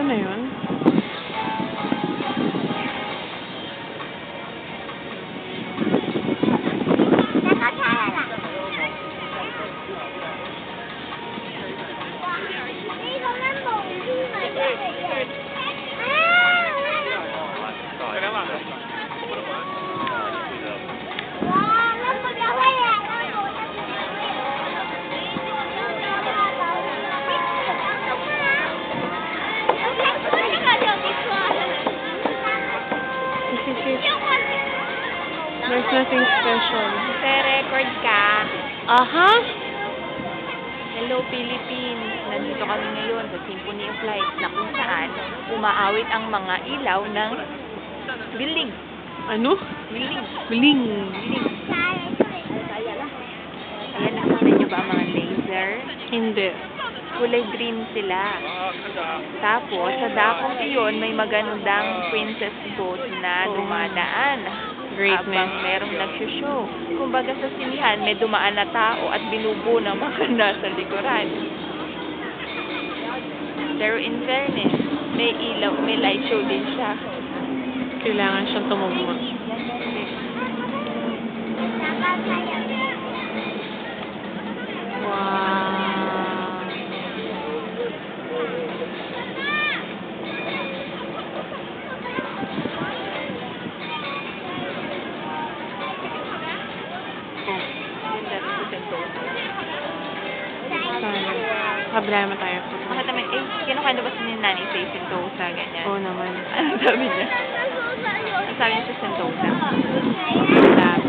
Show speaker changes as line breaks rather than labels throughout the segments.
na yun? There's nothing special.
Record ka.
Aha!
Hello, Philippines. Nandito kami ngayon sa Symphony of Light na kung saan umaawit ang mga ilaw ng building.
Ano?
Building.
Bling!
Ayan, nakita niyo ba ang mga laser?
Hindi.
Kulay green sila. Tapos, sa dakong iyon, may magandang princess boat na dumadaan.
Greatness.
Habang merong nag-show. Kumbaga sa sinihan, may dumaan na tao at binubo ng mga nasa likuran. Pero in fairness, may ilaw, may light show din siya.
Kailangan siyang tumugma. Wow! Kabila naman tayo.
Bakit naman, kinukuha na ba si Nani sa Sentosa, ganyan?
Oo naman.
Ano sabi niya? Ano sabi niya sa Sentosa?
Lab.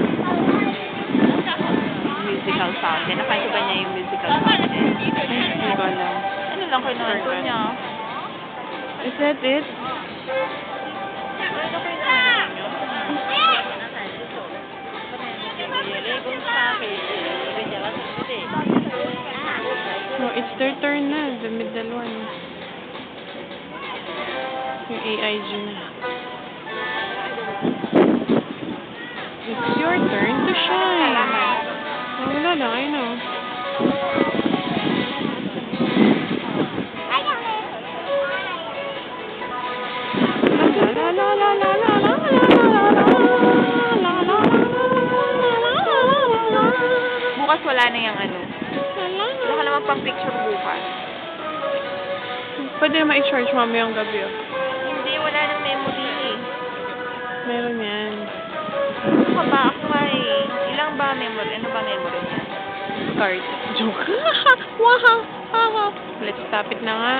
Musical fountain. Nakanta ba niya yung musical fountain?
Hindi ko alam.
Ano lang kinuwento niya?
Is that it?
Ano kinuwento niya?
No, it's their turn na. The middle one. Yung AIG na. It's your turn to shine. Oh, wala lang. I know. La la la la la la la la la.
Bukas wala na yung ano. Wala ka naman pang picture bukas.
Pwede ma-charge mamayang gabi.
Hindi, wala nang memory eh.
Meron yan.
Ano ka ba? Ako nga eh. Ilang ba memory? Ano ba memory niya?
Card. Joke. Wow. Let's stop it na nga.